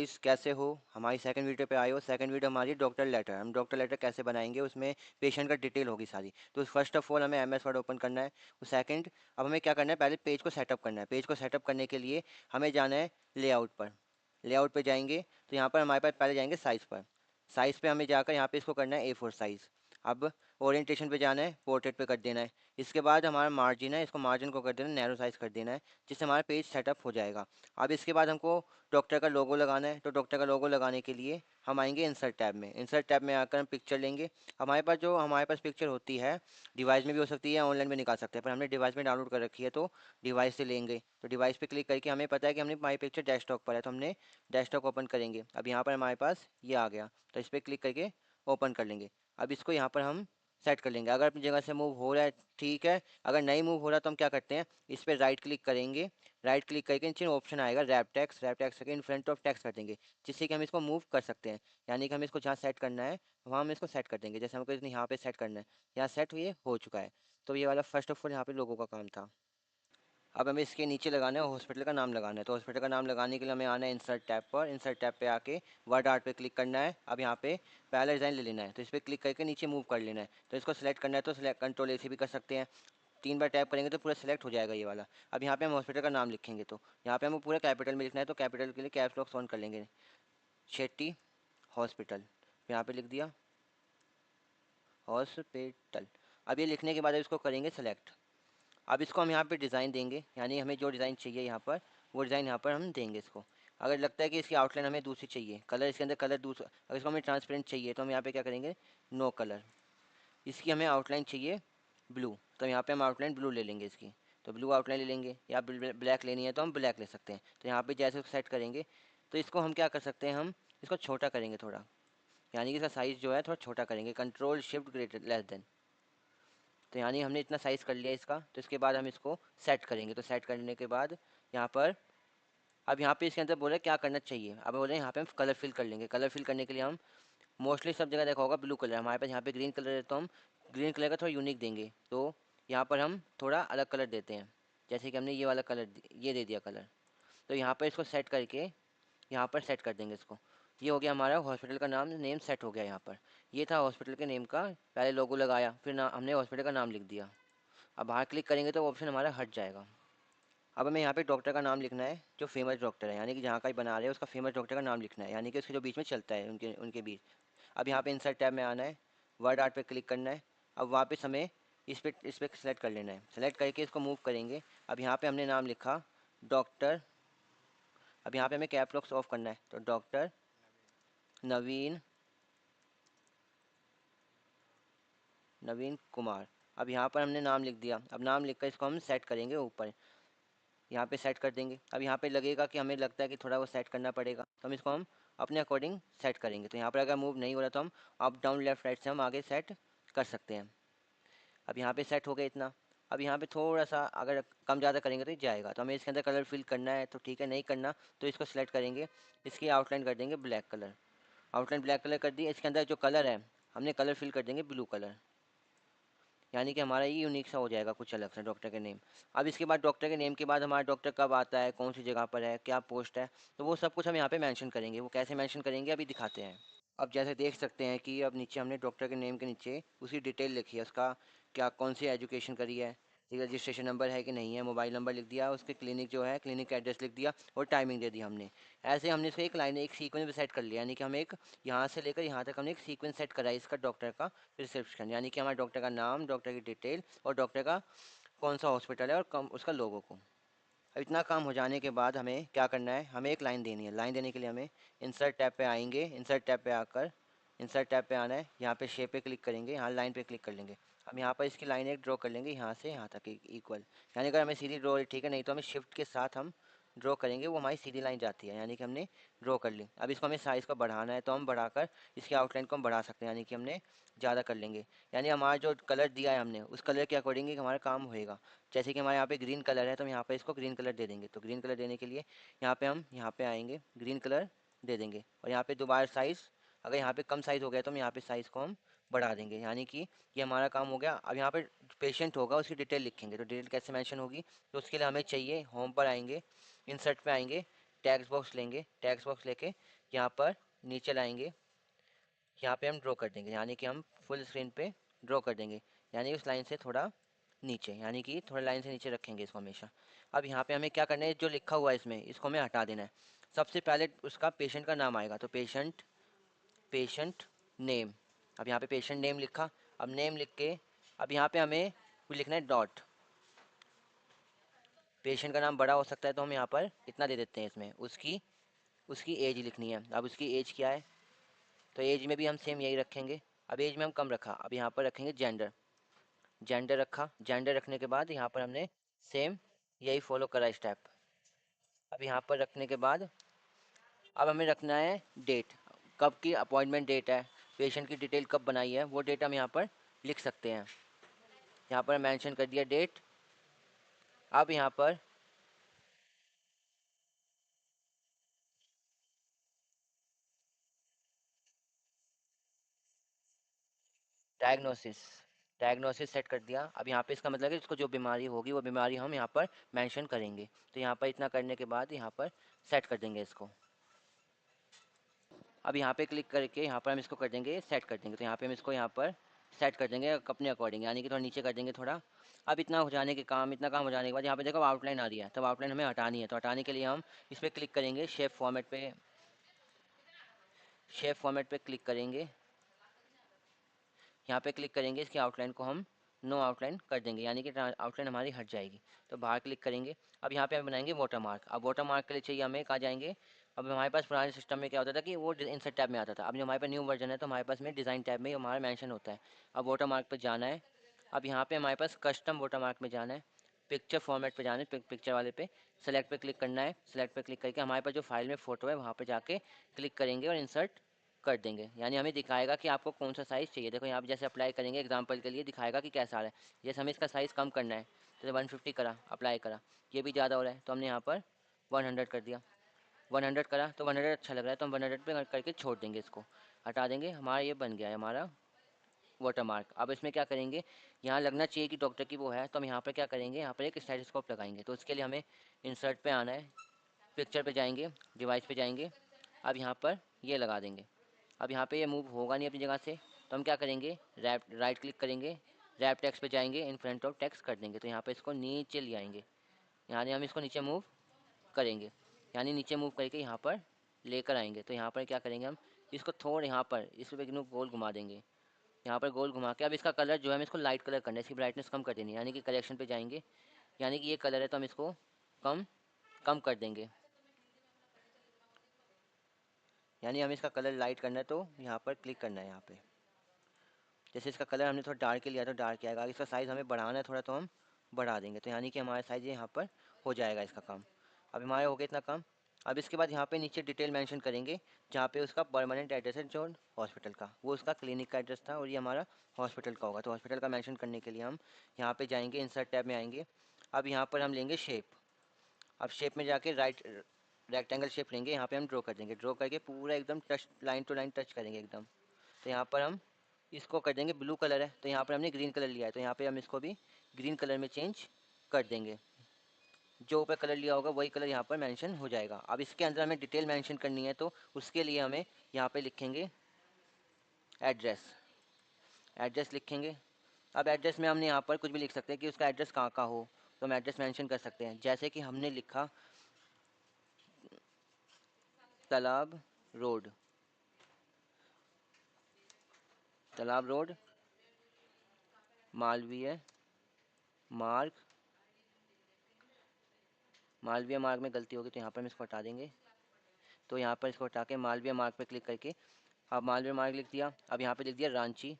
इस कैसे हो, हमारी सेकंड वीडियो पे आए हो। सेकंड वीडियो हमारी डॉक्टर लेटर, हम डॉक्टर लेटर कैसे बनाएंगे, उसमें पेशेंट का डिटेल होगी सारी। तो फर्स्ट ऑफ ऑल हमें एमएस वर्ड ओपन करना है। सेकंड, अब हमें क्या करना है, पहले पेज को सेटअप करना है। पेज को सेटअप करने के लिए हमें जाना है लेआउट पर। लेआउट पे जाएंगे तो यहाँ पर हमारे पास पहले जाएंगे साइज़ पर। साइज़ पे हमें जाकर यहाँ पे इसको करना है A4 साइज़। अब ओरिएंटेशन पे जाना है, पोर्ट्रेट पे कर देना है। इसके बाद हमारा मार्जिन है, इसको मार्जिन को कर देना है, नैरो साइज़ कर देना है, जिससे हमारा पेज सेटअप हो जाएगा। अब इसके बाद हमको डॉक्टर का लोगो लगाना है। तो डॉक्टर का लोगो लगाने के लिए हम आएंगे इंसर्ट टैब में। इंसर्ट टैब में आकर हम पिक्चर लेंगे। हमारे पास पिक्चर होती है, डिवाइस में भी हो सकती है, ऑनलाइन भी निकाल सकते हैं, पर हमने डिवाइस में डाउनलोड कर रखी है तो डिवाइस से लेंगे। तो डिवाइस पे क्लिक करके हमें पता है कि हमने माई पिक्चर डेस्कटॉप पर है, तो हमने डेस्कटॉप ओपन करेंगे। अब यहाँ पर हमारे पास ये आ गया, तो इस पर क्लिक करके ओपन कर लेंगे। अब इसको यहाँ पर हम सेट कर लेंगे। अगर अपनी जगह से मूव हो रहा है ठीक है, अगर नहीं मूव हो रहा तो हम क्या करते हैं, इस पर राइट क्लिक करेंगे। राइट क्लिक करके नीचे ऑप्शन आएगा रैप टेक्स्ट के इन फ्रंट ऑफ टेक्स्ट कर देंगे, जिससे कि हम इसको मूव कर सकते हैं। यानी कि हम इसको जहाँ सेट करना है वहाँ हम इसको सेट कर देंगे। जैसे हमको यहाँ पे सेट करना है, यहाँ सेट ये हो चुका है। तो ये वाला फर्स्ट ऑफ ऑल यहाँ पे लोगों का काम था। अब हमें इसके नीचे लगाना है, हॉस्पिटल का नाम लगाना है। तो हॉस्पिटल का नाम लगाने के लिए हमें आना है इंसर्ट टैब पर। इंसर्ट टैब पे आके वर्ड आर्ट पे क्लिक करना है। अब यहाँ पे पहला डिज़ाइन ले लेना है, तो इस पर क्लिक करके नीचे मूव कर लेना है। तो इसको सेलेक्ट करना है तो सेलेक्ट कंट्रोल ए से भी कर सकते हैं। 3 बार टैप करेंगे तो पूरा सेलेक्ट हो जाएगा ये वाला। अब यहाँ पे हम हॉस्पिटल का नाम लिखेंगे, तो यहाँ पे हमें पूरा कैपिटल में लिखना है। तो कैपिटल के लिए कैप्स लॉक ऑन कर लेंगे, शेट्टी हॉस्पिटल, यहाँ पे लिख दिया हॉस्पिटल। अब ये लिखने के बाद इसको करेंगे सेलेक्ट। अब इसको हम यहाँ पे डिज़ाइन देंगे, यानी हमें जो डिज़ाइन चाहिए यहाँ पर वो डिज़ाइन यहाँ पर हम देंगे इसको। अगर लगता है कि इसकी आउटलाइन हमें दूसरी चाहिए, कलर इसके अंदर कलर दूसरा, अगर इसको हमें ट्रांसपेरेंट चाहिए तो हम यहाँ पे क्या करेंगे, नो कलर। इसकी हमें आउटलाइन चाहिए ब्लू, तो यहाँ पे हम आउटलाइन ब्लू ले लेंगे इसकी। तो ब्लू आउटलाइन ले लेंगे, या ब्लैक लेनी है तो हम ब्लैक ले सकते हैं। तो यहाँ पे जैसे सेट करेंगे तो इसको हम क्या कर सकते हैं, हम इसको छोटा करेंगे थोड़ा, यानी कि इसका साइज़ जो है थोड़ा छोटा करेंगे, control shift greater less than. तो यानी हमने इतना साइज़ कर लिया इसका। तो इसके बाद हम इसको सेट करेंगे। तो सेट करने के बाद यहाँ पर, अब यहाँ पे इसके अंदर बोले क्या करना चाहिए, अब बोले यहाँ पे हम कलर फिल कर लेंगे। कलर फिल करने के लिए हम मोस्टली सब जगह देखा होगा ब्लू कलर, हमारे पास यहाँ पे ग्रीन कलर है, तो हम ग्रीन कलर का थोड़ा यूनिक देंगे। तो यहाँ पर हम थोड़ा अलग कलर देते हैं, जैसे कि हमने ये वाला कलर ये दे दिया कलर। तो यहाँ पर इसको सेट करके यहाँ पर सेट कर देंगे इसको। ये हो गया हमारा हॉस्पिटल का नाम, नेम सेट हो गया यहाँ पर। ये था हॉस्पिटल के नेम का, पहले लोगो लगाया, फिर हमने हॉस्पिटल का नाम लिख दिया। अब बाहर क्लिक करेंगे तो ऑप्शन हमारा हट जाएगा। अब हमें यहाँ पे डॉक्टर का नाम लिखना है, जो फेमस डॉक्टर है, यानी कि जहाँ का ही बना रहे हैं उसका फेमस डॉक्टर का नाम लिखना है, यानी कि उसके जो बीच में चलता है उनके उनके बीच। अब यहाँ पे इंसर्ट टैब में आना है, वर्ड आर्ट पे क्लिक करना है। अब वापस हमें इस पर सेलेक्ट कर लेना है, सेलेक्ट करके इसको मूव करेंगे। अब यहाँ पे हमने नाम लिखा डॉक्टर। अब यहाँ पे हमें कैप लॉक ऑफ करना है, तो डॉक्टर नवीन नवीन कुमार। अब यहाँ पर हमने नाम लिख दिया। अब नाम लिख कर इसको हम सेट करेंगे ऊपर, यहाँ पे सेट कर देंगे। अब यहाँ पे लगेगा कि हमें लगता है कि थोड़ा वो सेट करना पड़ेगा, तो हम इसको हम अपने अकॉर्डिंग सेट करेंगे। तो यहाँ पर अगर मूव नहीं हो रहा तो हम अप डाउन लेफ्ट राइट से हम आगे सेट कर सकते हैं। अब यहाँ पे सेट हो गया इतना। अब यहाँ पे थोड़ा सा अगर कम ज़्यादा करेंगे तो ये जाएगा। तो हमें इसके अंदर कलर फिल करना है तो ठीक है, नहीं करना तो इसको सेलेक्ट करेंगे, इसकी आउटलाइन कर देंगे black colour. Outline black colour कर दी। इसके अंदर जो कलर है हमने कलर फिल कर देंगे ब्लू कलर, यानी कि हमारा ये यूनिक सा हो जाएगा कुछ अलग सा डॉक्टर के नेम। अब इसके बाद डॉक्टर के नेम के बाद हमारा डॉक्टर कब आता है, कौन सी जगह पर है, क्या पोस्ट है, तो वो सब कुछ हम यहाँ पे मेंशन करेंगे। वो कैसे मेंशन करेंगे अभी दिखाते हैं। अब जैसे देख सकते हैं कि अब नीचे हमने डॉक्टर के नेम के नीचे उसकी डिटेल लिखी है, उसका क्या कौन सी एजुकेशन करी है, रजिस्ट्रेशन नंबर है कि नहीं है, मोबाइल नंबर लिख दिया, उसके क्लिनिक जो है क्लिनिक का एड्रेस लिख दिया और टाइमिंग दे दी हमने। ऐसे हमने इसको एक लाइन एक सीक्वेंस में सेट कर लिया, यानी कि हम एक यहाँ से लेकर यहाँ तक हमने एक सीक्वेंस सेट करा है इसका डॉक्टर का प्रिस्क्रिप्शन, यानी कि हमारे डॉक्टर का नाम, डॉक्टर की डिटेल और डॉक्टर का कौन सा हॉस्पिटल है और कम उसका लोगो को। अब इतना काम हो जाने के बाद हमें क्या करना है, हमें एक लाइन देनी है। लाइन देने के लिए हमें इंसर्ट टैब पे आएंगे। इंसर्ट टैब पे आकर इंसर्ट टैब पे आना है, यहाँ पे शेप पे क्लिक करेंगे, यहाँ लाइन पे क्लिक कर लेंगे। हम यहाँ पर इसकी लाइन एक ड्रॉ कर लेंगे, यहाँ से यहाँ तक इक्वल, यानी अगर हमें सीधी ड्रॉ ठीक है, नहीं तो हमें शिफ्ट के साथ हम ड्रॉ करेंगे, वो हमारी सीधी लाइन जाती है, यानी कि हमने ड्रॉ कर ली। अब इसको हमें साइज़ को बढ़ाना है तो हम बढ़ाकर इसकी आउटलाइन को हम बढ़ा सकते हैं, यानी कि हमने ज़्यादा कर लेंगे। यानी हमारा जो कलर दिया है हमने उस कलर के अकॉर्डिंग ही हमारा काम होएगा। जैसे कि हमारे यहाँ पे ग्रीन कलर है तो हम यहाँ पे इसको ग्रीन कलर दे देंगे। तो ग्रीन कलर देने के लिए हम यहाँ पे आएंगे, ग्रीन कलर दे देंगे और यहाँ पे दोबारा साइज़, अगर यहाँ पे कम साइज़ हो गया तो हम यहाँ पे साइज़ को हम बढ़ा देंगे, यानी कि ये हमारा काम हो गया। अब यहाँ पे पेशेंट होगा उसकी डिटेल लिखेंगे। तो डिटेल कैसे मेंशन होगी, तो उसके लिए हमें चाहिए होम पर आएंगे, इंसर्ट पे आएंगे, टेक्स्ट बॉक्स लेंगे, टेक्स्ट बॉक्स लेके यहाँ पर नीचे लाएंगे, यहाँ पे हम ड्रॉ कर देंगे, यानी कि हम फुल स्क्रीन पे ड्रॉ कर देंगे, यानी उस लाइन से थोड़ा नीचे, यानी कि थोड़ा लाइन से नीचे रखेंगे इसको हमेशा। अब यहाँ पे हमें क्या करना है, जो लिखा हुआ है इसमें इसको हमें हटा देना है। सबसे पहले उसका पेशेंट का नाम आएगा, तो पेशेंट नेम। अब यहाँ पे पेशेंट नेम लिखा। अब नेम लिख के अब यहाँ पे हमें लिखना है डॉट। पेशेंट का नाम बड़ा हो सकता है तो हम यहाँ पर इतना दे देते हैं, इसमें उसकी उसकी एज लिखनी है। अब उसकी एज क्या है, तो एज में भी हम सेम यही रखेंगे। अब एज में हम कम रखा, अब यहाँ पर रखेंगे जेंडर। जेंडर रखा, जेंडर रखने के बाद यहाँ पर हमने सेम यही फॉलो करा स्टेप। अब यहाँ पर रखने के बाद अब हमें रखना है डेट, कब की अपॉइंटमेंट डेट है, पेशेंट की डिटेल कब बनाई है, वो डेट हम यहाँ पर लिख सकते हैं। यहाँ पर मेंशन कर दिया डेट। अब यहाँ पर डायग्नोसिस, डायग्नोसिस सेट कर दिया। अब यहाँ पे इसका मतलब है इसको जो बीमारी होगी वो बीमारी हम यहाँ पर मेंशन करेंगे। तो यहाँ पर इतना करने के बाद यहाँ पर सेट कर देंगे इसको। अब यहाँ पे क्लिक करके यहाँ पर हम इसको कर देंगे सेट कर देंगे। तो यहाँ पे हम इसको यहाँ पर सेट कर देंगे अपने अकॉर्डिंग, यानी कि थोड़ा नीचे कर देंगे थोड़ा। अब इतना हो जाने के काम, इतना काम हो जाने के बाद यहाँ पे देखो आउटलाइन आ रही है, तब आउटलाइन हमें हटानी है। तो हटाने के लिए हम इस पर क्लिक करेंगे, शेप फॉर्मेट पे, शेप फॉर्मेट पे क्लिक करेंगे। यहाँ पे क्लिक करेंगे, इसकी आउटलाइन को हम नो आउटलाइन कर देंगे, यानी कि आउटलाइन हमारी हट जाएगी। तो बाहर क्लिक करेंगे। अब यहाँ पे हम बनाएंगे वाटर मार्क। अब वाटर मार्क के लिए चाहिए हमें, कहाँ जाएंगे। अब हमारे पास पुराने सिस्टम में क्या होता था कि वो इंसर्ट टैब में आता था। अब जो हमारे पास न्यू वर्जन है तो हमारे पास में डिज़ाइन टैब में हमारा मेंशन होता है। अब वाटर मार्क पर जाना है। अब यहाँ पे हमारे पास कस्टम वाटर मार्क में जाना है, पिक्चर फॉर्मेट पे जाना है, पिक्चर वाले पे सेलेक्ट पे क्लिक करना है। सेलेक्ट पे क्लिक करके हमारे पास जो फाइल में फ़ोटो है वहाँ पे जाके क्लिक करेंगे और इंसर्ट कर देंगे, यानी हमें दिखाएगा कि आपको कौन सा साइज़ चाहिए। देखो यहाँ पे जैसे अप्लाई करेंगे एग्जांपल के लिए दिखाएगा कि कैसा आ रहा है। जैसे हमें इसका साइज़ कम करना है तो 150 करा, अप्लाई करा, ये भी ज़्यादा हो रहा है तो हमने यहाँ पर 100 कर दिया। 100 करा तो 100 अच्छा लग रहा है तो हम 100 पे करके छोड़ देंगे, इसको हटा देंगे। हमारा ये बन गया है हमारा वाटर मार्क। अब इसमें क्या करेंगे, यहाँ लगना चाहिए कि डॉक्टर की वो है, तो हम यहाँ पर क्या करेंगे, यहाँ पर एक स्टेथोस्कोप लगाएंगे। तो उसके लिए हमें इंसर्ट पे आना है, पिक्चर पे जाएंगे, डिवाइस पे जाएंगे। अब यहाँ पर ये लगा देंगे। अब यहाँ पे ये मूव होगा नहीं अपनी जगह से, तो हम क्या करेंगे, रैप राइट क्लिक करेंगे, रैप टेक्स्ट पे जाएंगे, इन फ्रंट ऑफ टेक्स्ट कर देंगे। तो यहाँ पे इसको नीचे ले आएंगे, यानी हम इसको नीचे मूव करेंगे, यानी नीचे मूव करके यहाँ पर लेकर आएंगे। तो यहाँ पर क्या करेंगे, हम इसको थोड़ा यहाँ पर इस पे गोल घुमा देंगे, यहाँ पर गोल घुमा के अब इसका कलर जो है हमें इसको लाइट कलर करना है, इसकी ब्राइटनेस कम कर देनी है, यानी कि करेक्शन पे जाएंगे, यानी कि ये कलर है तो हम इसको कम कम कर देंगे, यानी हमें इसका कलर लाइट करना है तो यहाँ पर क्लिक करना है। यहाँ पे जैसे इसका कलर हमने थोड़ा डार्क लिया तो डार्क आएगा, इसका साइज़ हमें बढ़ाना है थोड़ा तो हम बढ़ा देंगे, तो यानी कि हमारा साइज़ यहाँ पर हो जाएगा इसका काम। अब हमारे हो गया इतना काम। अब इसके बाद यहाँ पे नीचे डिटेल मेंशन करेंगे, जहाँ पे उसका परमानेंट एड्रेस है जो हॉस्पिटल का, वो उसका क्लिनिक का एड्रेस था और ये हमारा हॉस्पिटल का होगा। तो हॉस्पिटल का मेंशन करने के लिए हम यहाँ पे जाएंगे, इंसर्ट टैब में आएंगे। अब यहाँ पर हम लेंगे शेप। अब शेप में जाके राइट रेक्टेंगल शेप लेंगे, यहाँ पे हम ड्रॉ कर देंगे, ड्रॉ करके पूरा एकदम touch, line to line touch करेंगे एकदम। तो यहाँ पर हम इसको कर देंगे, ब्लू कलर है तो यहाँ पर हमने ग्रीन कलर लिया है तो यहाँ पे हम इसको भी ग्रीन कलर में चेंज कर देंगे। जो ऊपर कलर लिया होगा वही कलर यहाँ पर मेंशन हो जाएगा। अब इसके अंदर हमें डिटेल मेंशन करनी है तो उसके लिए हमें यहाँ पे लिखेंगे एड्रेस, एड्रेस लिखेंगे। अब एड्रेस में हमने यहाँ पर कुछ भी लिख सकते हैं कि उसका एड्रेस कहाँ का हो, तो हम एड्रेस मेंशन कर सकते हैं। जैसे कि हमने लिखा तालाब रोड, तालाब रोड, मालवीय मार्ग, मालवीय मार्ग में गलती होगी तो यहाँ पर हम इसको हटा देंगे। तो यहाँ पर इसको हटा के मालवीय मार्ग पे क्लिक करके अब मालवीय मार्ग लिख दिया। अब यहाँ पे लिख दिया रांची,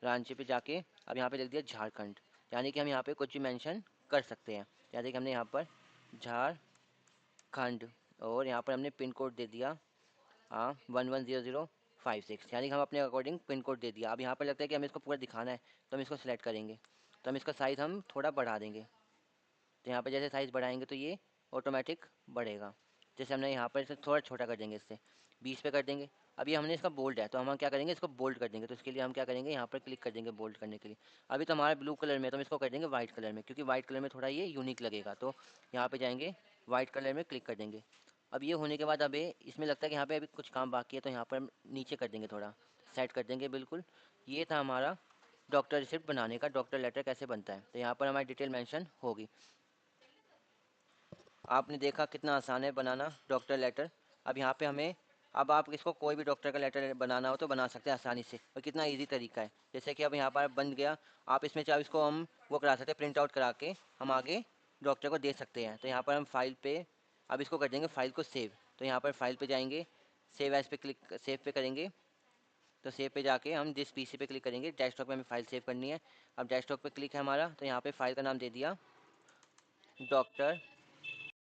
रांची पे जाके अब यहाँ पे लिख दिया झारखंड, यानी कि हम यहाँ पे कुछ भी मेंशन कर सकते हैं। जैसे कि हमने यहाँ पर झारखंड और यहाँ पर हमने पिन कोड दे दिया 110056, यानी कि हम अपने अकॉर्डिंग पिन कोड दे दिया। अब यहाँ पर लगता है कि हमें इसको पूरा दिखाना है तो हम इसको सिलेक्ट करेंगे, तो हम इसका साइज़ हम थोड़ा बढ़ा देंगे। तो यहाँ पर जैसे साइज़ बढ़ाएंगे तो ये ऑटोमेटिक बढ़ेगा। जैसे हमने यहाँ पर इसे थोड़ा छोटा कर देंगे, इससे 20 पे कर देंगे। अभी हमने इसका बोल्ड है तो हम क्या करेंगे, इसको बोल्ड कर देंगे। तो इसके लिए हम क्या करेंगे, यहाँ पर क्लिक कर देंगे बोल्ड करने के लिए। अभी तो हमारा ब्लू कलर में है तो हम इसको कर देंगे वाइट कलर में, क्योंकि वाइट कलर में थोड़ा ये यूनिक लगेगा। तो यहाँ पे जाएंगे, वाइट कलर में क्लिक कर देंगे। अब ये होने के बाद अभी इसमें लगता है कि यहाँ पे अभी कुछ काम बाकी है, तो यहाँ पर हम नीचे कर देंगे, थोड़ा सेट कर देंगे बिल्कुल। ये था हमारा डॉक्टर रिसिप्ट बनाने का, डॉक्टर लेटर कैसे बनता है। तो यहाँ पर हमारी डिटेल मेंशन होगी। आपने देखा कितना आसान है बनाना डॉक्टर लेटर। अब यहाँ पे हमें, अब आप इसको कोई भी डॉक्टर का लेटर बनाना हो तो बना सकते हैं आसानी से, और कितना इजी तरीका है। जैसे कि अब यहाँ पर बन गया, आप इसमें चाहे इसको हम वो करा सकते हैं, प्रिंट आउट करा के हम आगे डॉक्टर को दे सकते हैं। तो यहाँ पर हम फाइल पे अब इसको कर देंगे फाइल को सेव। तो यहाँ पर फाइल पे जाएंगे, सेव एज पे क्लिक, सेव पे करेंगे। तो सेव पे जाके हम जिस पीसी पे क्लिक करेंगे, डेस्कटॉप पे हमें फाइल सेव करनी है। अब डेस्कटॉप पे क्लिक है हमारा, तो यहाँ पे फाइल का नाम दे दिया डॉक्टर